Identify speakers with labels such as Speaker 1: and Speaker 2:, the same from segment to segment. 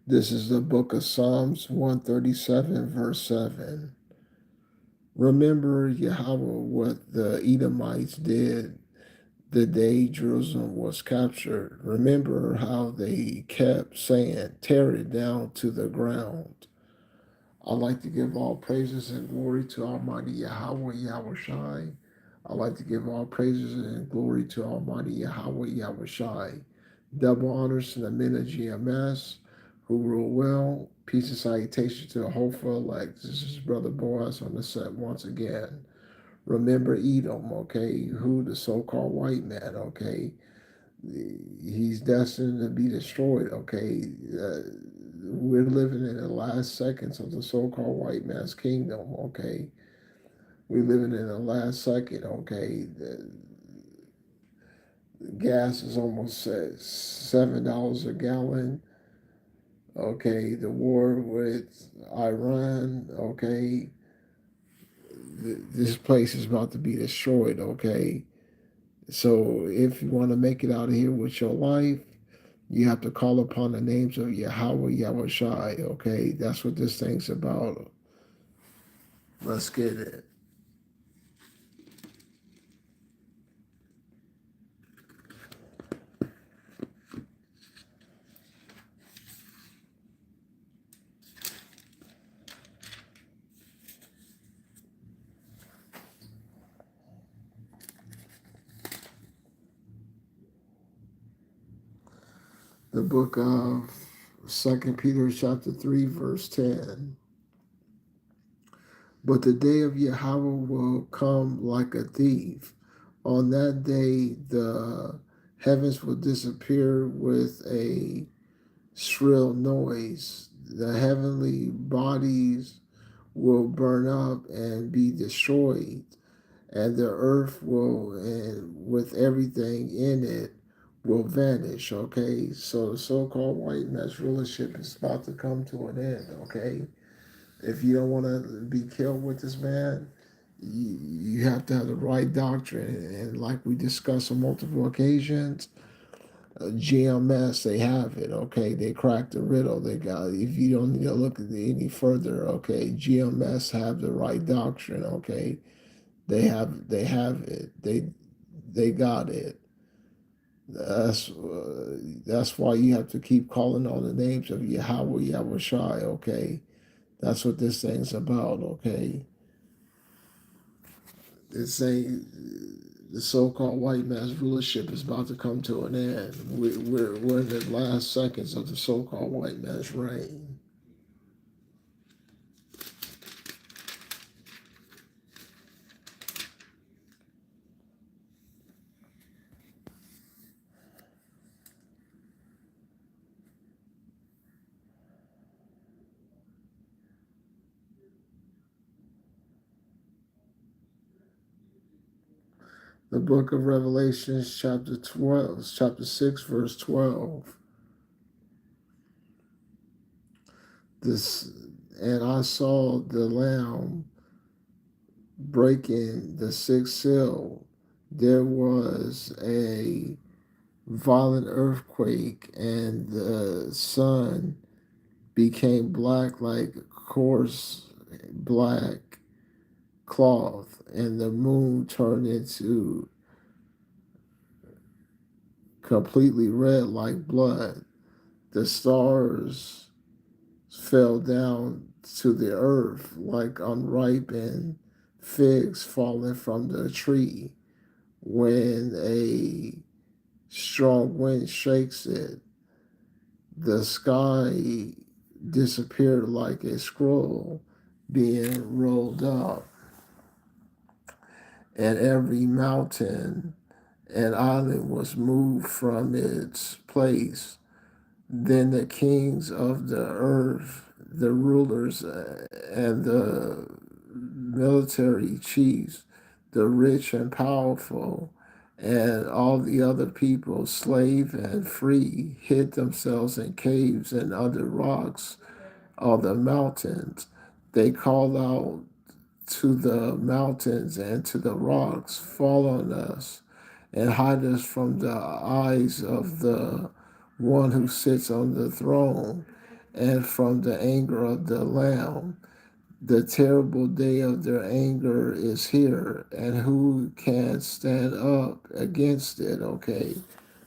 Speaker 1: This is the book of Psalms 137, verse 7. Remember, Yahweh, what the Edomites did the day Jerusalem was captured. Remember how they kept saying, tear it down to the ground. I like to give all praises and glory to Almighty Yahweh, Yahweh Shai. I like to give all praises and glory to Almighty Yahweh, Yahweh Shai. Double honors to the men of GMS who rule well. Peace and salutation to the hopeful elect. This is Brother Boaz on the set once again. Remember Edom, okay, who the so-called white man, okay, he's destined to be destroyed, okay. We're living in the last seconds of the so-called white man's kingdom, okay. We're living in the last second, okay. The gas is almost at $7 a gallon, okay. The war with Iran, okay. This place is about to be destroyed, okay. So if you want to make it out of here with your life, you have to call upon the names of Yahweh, Yahweh Shai, okay? That's what this thing's about. Let's get it. The book of 2 Peter chapter 3, verse 10. But the day of Yahweh will come like a thief. On that day, the heavens will disappear with a shrill noise. The heavenly bodies will burn up and be destroyed, and the earth will, and with everything in it, will vanish. Okay, so the so-called white man's rulership is about to come to an end. Okay, if you don't want to be killed with this man, you have to have the right doctrine, and like we discussed on multiple occasions, GMS, they have it. Okay, they cracked the riddle. They got. If you don't need to look at it any further, okay, GMS have the right doctrine. Okay, they have it. They got it. That's why you have to keep calling on the names of Yahweh, Yahweh Shai. Okay, that's what this thing's about. Okay, this ain't the so-called white man's rulership is about to come to an end. We're in the last seconds of the so-called white man's reign. The book of Revelations, chapter 6, verse 12. This, and I saw the Lamb breaking the sixth seal. There was a violent earthquake, and the sun became black like coarse black cloth, and the moon turned into completely red like blood. The stars fell down to the earth like unripened figs falling from the tree when a strong wind shakes it. The sky disappeared like a scroll being rolled up, and every mountain and island was moved from its place. Then the kings of the earth, the rulers, and the military chiefs, the rich and powerful, and all the other people, slave and free, hid themselves in caves and under rocks of the mountains. They called out to the mountains and to the rocks, fall on us and hide us from the eyes of the one who sits on the throne and from the anger of the Lamb. The terrible day of their anger is here, and who can stand up against it? Okay,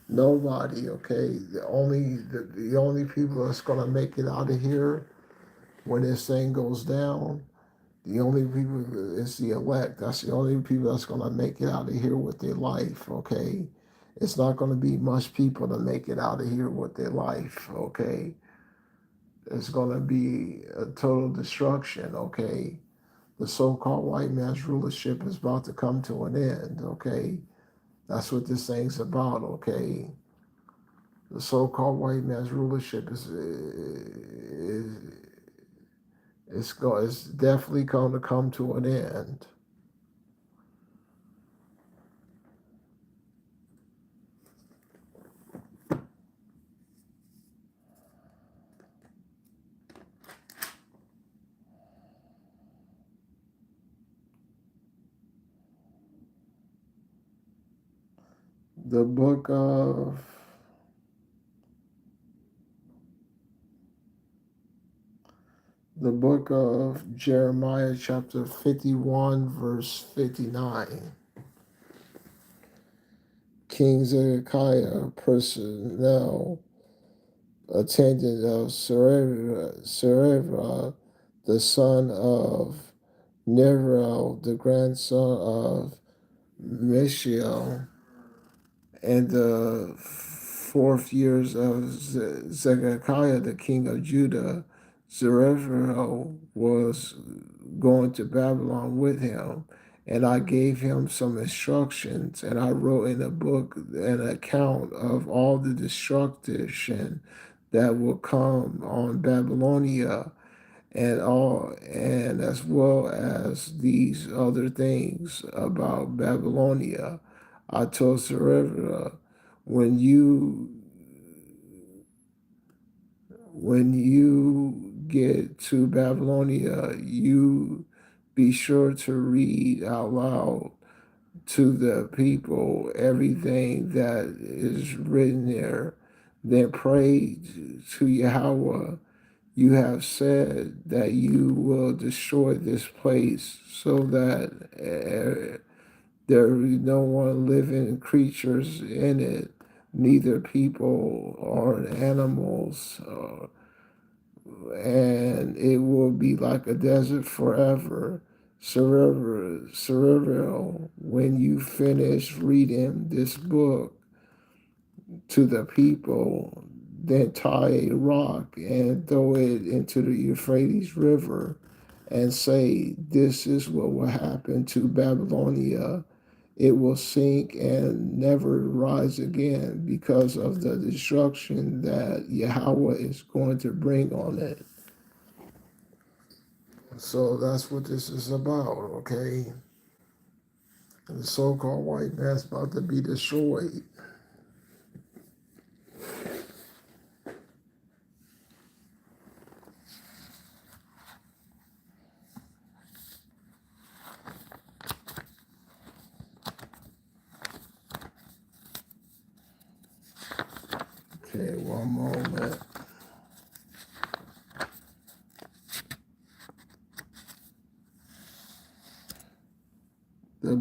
Speaker 1: nobody. Okay, the only people that's gonna make it out of here when this thing goes down. The only people is the elect. That's the only people that's gonna make it out of here with their life. Okay, it's not gonna be much people to make it out of here with their life. Okay, it's gonna be a total destruction. Okay, the so-called white man's rulership is about to come to an end. Okay, that's what this thing's about. Okay, the so-called white man's rulership it's definitely going to come to an end. The book of the book of Jeremiah, chapter 51, verse 59. King Zedekiah personnel attendant of Serera, the son of Nerel, the grandson of Mishael, and the 4th years of Zedekiah, the king of Judah. Zerubbabel was going to Babylon with him, and I gave him some instructions, and I wrote in a book an account of all the destruction that will come on Babylonia, and as well as these other things about Babylonia. I told Zerubbabel, when you when you get to Babylonia, you be sure to read out loud to the people everything that is written there. Then pray to Yahweh. You have said that you will destroy this place so that there is no one living creatures in it, neither people or animals, and it will be like a desert forever. Cerebral, when you finish reading this book to the people, then tie a rock and throw it into the Euphrates River and say, this is what will happen to Babylonia. It will sink and never rise again because of the destruction that Yahweh is going to bring on it. So that's what this is about, okay? The so-called white man's about to be destroyed. Okay, one moment. The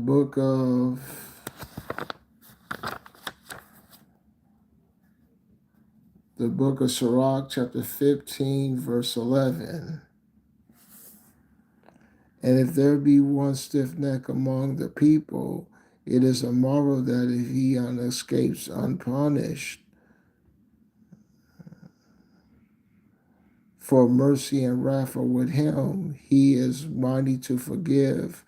Speaker 1: book of Sirach, chapter 15, verse 11. And if there be one stiff neck among the people, it is a marvel that if he escapes unpunished. For mercy and wrath are with him. He is mighty to forgive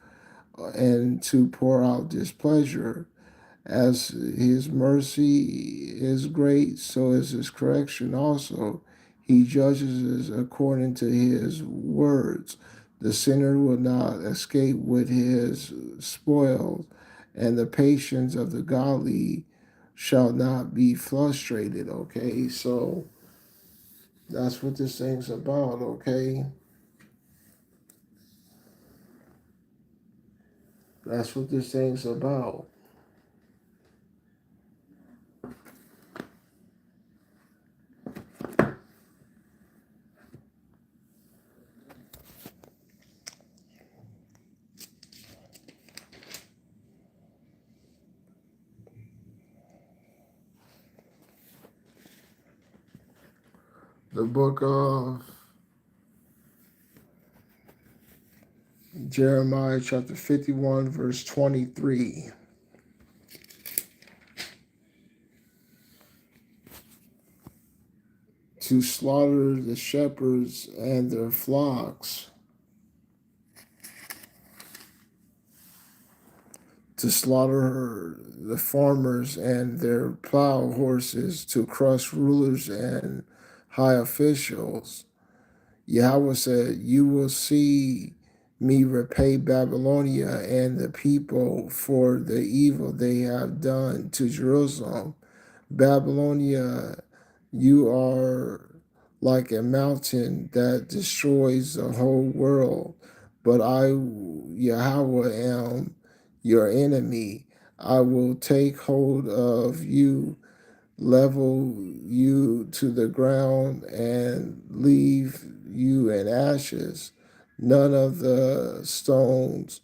Speaker 1: and to pour out displeasure. As his mercy is great, so is his correction also. He judges according to his words. The sinner will not escape with his spoils, and the patience of the godly shall not be frustrated. Okay, so that's what this thing's about. Okay, that's what this thing's about. The book of Jeremiah, chapter 51, verse 23. To slaughter the shepherds and their flocks, to slaughter the farmers and their plow horses, to crush rulers and high officials. Yahweh said, "You will see me repay Babylonia and the people for the evil they have done to Jerusalem. Babylonia, you are like a mountain that destroys the whole world, but I, Yahweh, am your enemy. I will take hold of you, level you to the ground, and leave you in ashes. None of the stones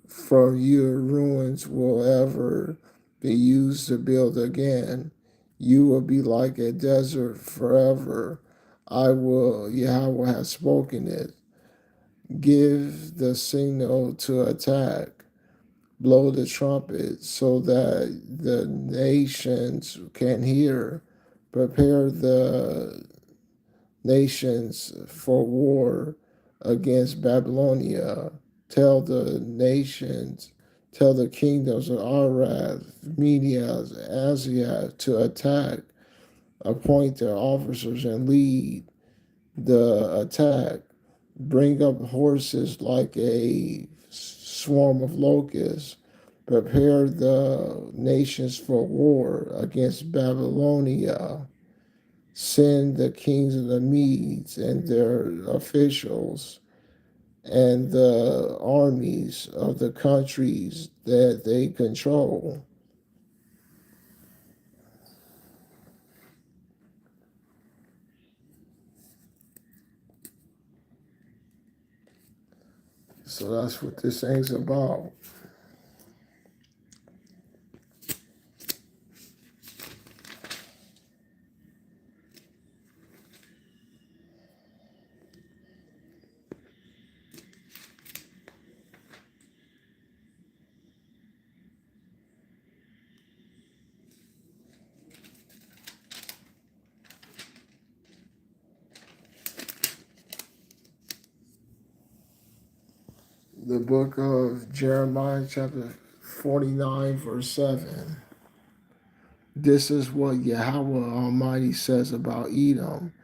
Speaker 1: from your ruins will ever be used to build again. You will be like a desert forever. I will, Yahweh has spoken it. Give the signal to attack. Blow the trumpet so that the nations can hear. Prepare the nations for war against Babylonia. Tell the nations, tell the kingdoms of Arad, Media, Asiat to attack. Appoint their officers and lead the attack. Bring up horses like a swarm of locusts. Prepare the nations for war against Babylonia. Send the kings of the Medes and their officials and the armies of the countries that they control. So that's what this thing's about. The book of Jeremiah, chapter 49, verse 7. This is what Yahweh Almighty says about Edom.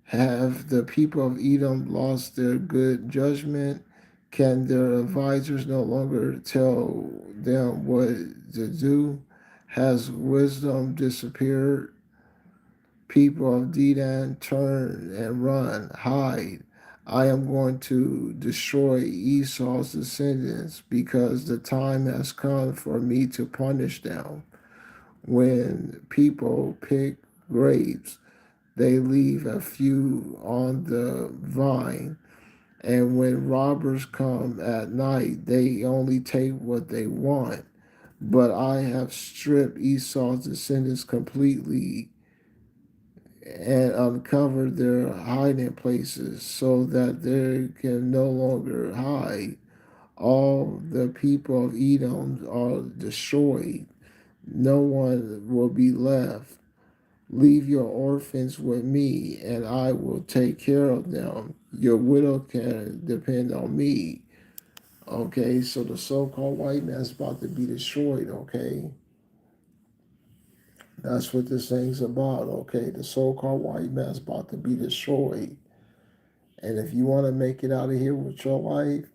Speaker 1: Have the people of Edom lost their good judgment? Can their advisors no longer tell them what to do? Has wisdom disappeared? People of Dedan, turn and run, hide. I am going to destroy Esau's descendants because the time has come for me to punish them. When people pick grapes, they leave a few on the vine. And when robbers come at night, they only take what they want. But I have stripped Esau's descendants completely and uncovered their hiding places so that they can no longer hide. All the people of Edom are destroyed. No one will be left. Leave your orphans with me, and I will take care of them. Your widow can depend on me. Okay, so the so-called white man's about to be destroyed, okay? That's what this thing's about, okay? The so-called white man's about to be destroyed. And if you want to make it out of here with your life,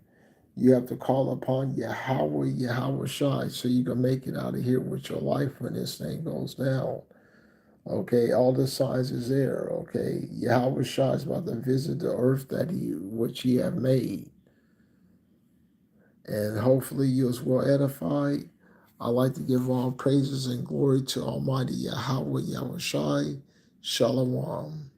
Speaker 1: you have to call upon Yahweh, Yahweh Shai, so you can make it out of here with your life when this thing goes down. Okay, all the signs is there. Okay, Yahweh Shai is about to visit the earth which he have made, and hopefully you as well edified. I like to give all praises and glory to Almighty Yahweh Yahweh Shai. Shalom.